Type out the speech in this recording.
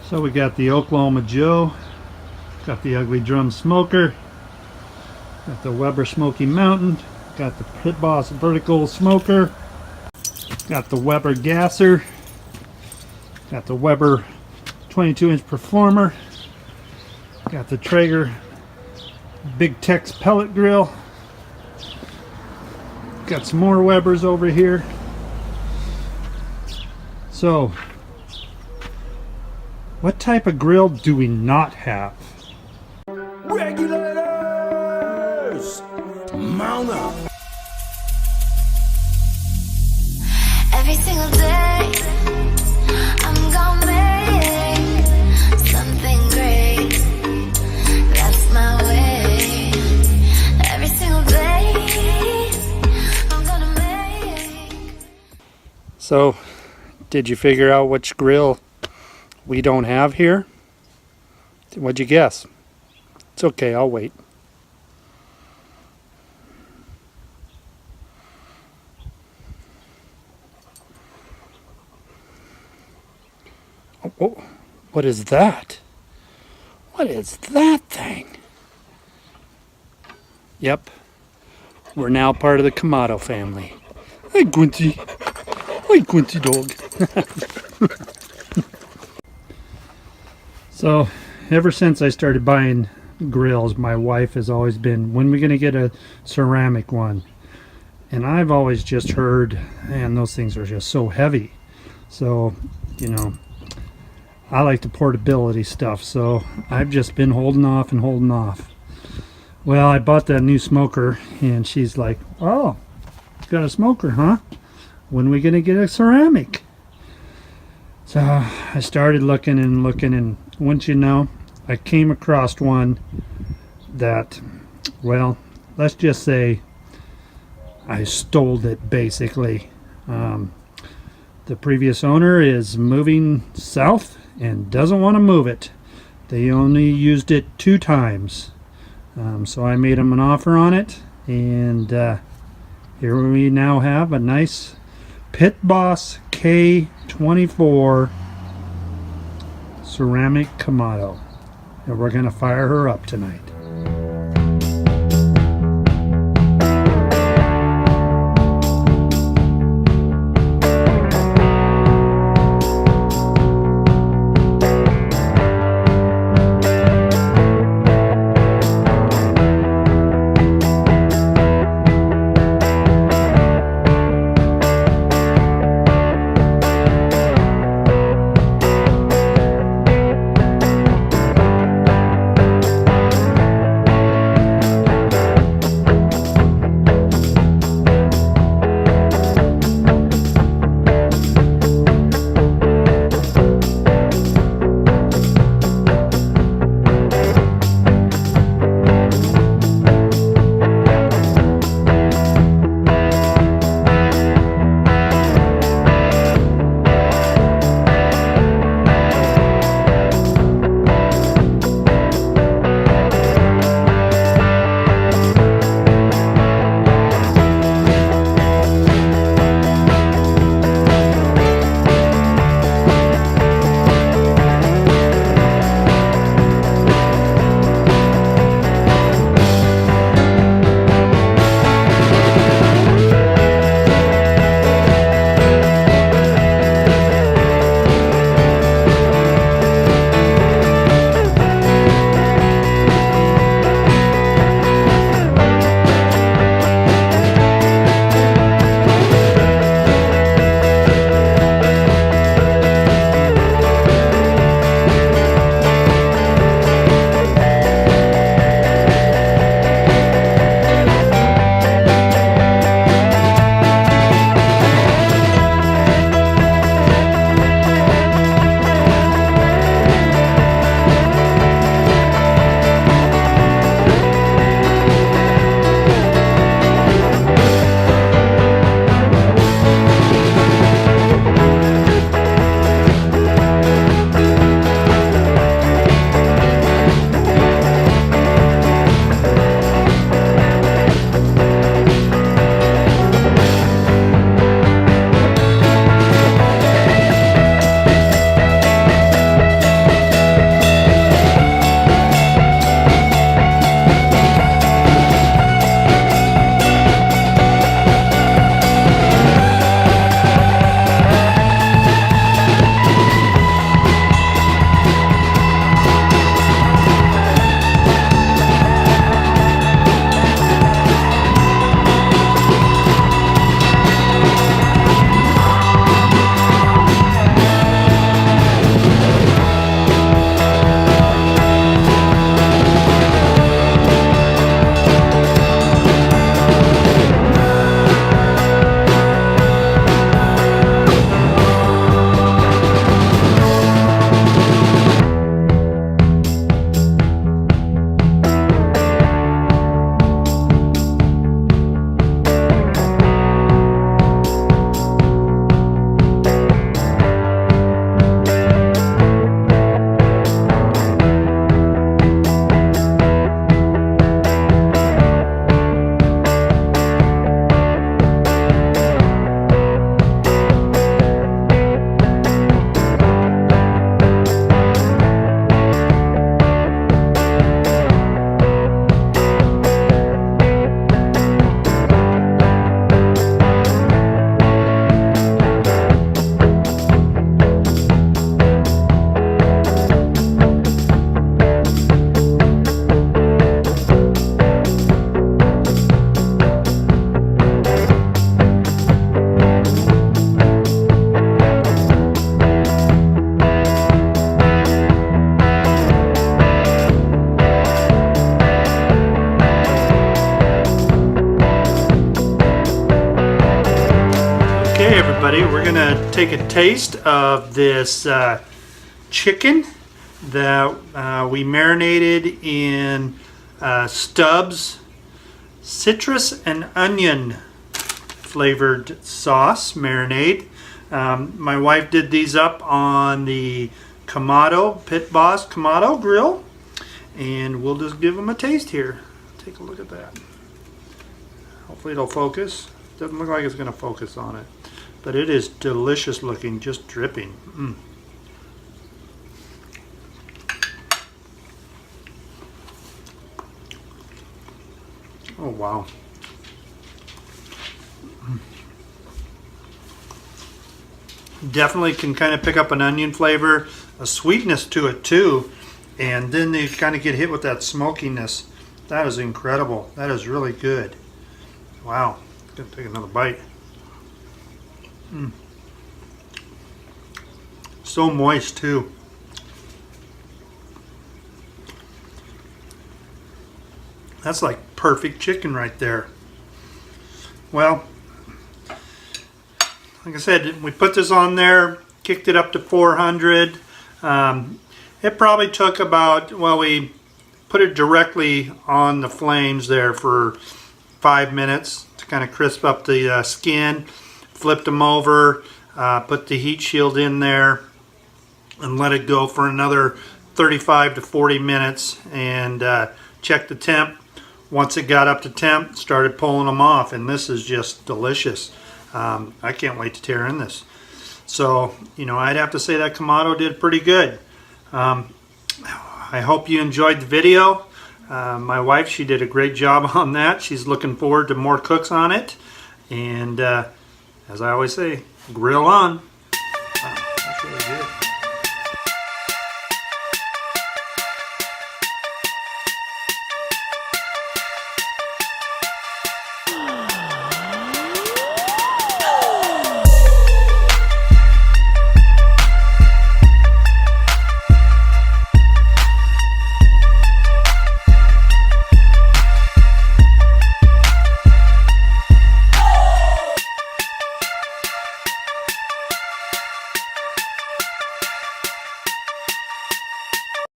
So we got the Oklahoma Joe, got the Ugly Drum Smoker, got the Weber Smoky Mountain, got the Pitboss Vertical Smoker, got the Weber Gasser, got the Weber 22-inch Performer, got the Traeger Big Tex Pellet Grill, got some more Webers over here. So, what type of grill do we not have? Regulators! Mount up! Every single day, I'm gonna make something great. That's my way. Every single day, I'm gonna make. So, did you figure out which grill we don't have here? What'd you guess? It's okay, I'll wait. Oh, what is that? What is that thing? Yep, we're now part of the Kamado family. Hi, Quincy. Hi, Quincy dog. So, ever since I started buying grills, my wife has always been, when are we going to get a ceramic one? And I've always just heard, man, those things are just so heavy. So, you know, I like the portability stuff, so I've just been holding off and holding off. Well, I bought that new smoker, and she's like, oh, you got a smoker, huh? When are we going to get a ceramic? So I started looking, and once you know, I came across one that, well, let's just say I stole it, basically. The previous owner is moving south and doesn't want to move it. They only used it 2 times. So I made them an offer on it, and here we now have a nice Pitboss K24 ceramic Kamado, and we're gonna fire her up tonight. everybody, we're gonna take a taste of this chicken that we marinated in Stubbs Citrus and Onion flavored sauce marinade. My wife did these up on the Kamado, Pitboss Kamado grill, and we'll just give them a taste here. Take a look at that. Hopefully it'll focus. Doesn't look like it's going to focus on it, but it is delicious looking, just dripping. Oh wow. Definitely can kind of pick up an onion flavor, a sweetness to it too, and then you kind of get hit with that smokiness. That is incredible. That is really good. Wow. Gonna take another bite. So moist too. That's like perfect chicken right there. Well, like I said, we put this on there, kicked it up to 400. It probably took about, well, we put it directly on the flames there for 5 minutes to kind of crisp up the skin. Flipped them over, put the heat shield in there, and let it go for another 35 to 40 minutes, and check the temp. Once it got up to temp, started pulling them off, and this is just delicious. I can't wait to tear in this. So, you know, I'd have to say that Kamado did pretty good. I hope you enjoyed the video. My wife, she did a great job on that. She's looking forward to more cooks on it. And as I always say, grill on. Wow, that's really good.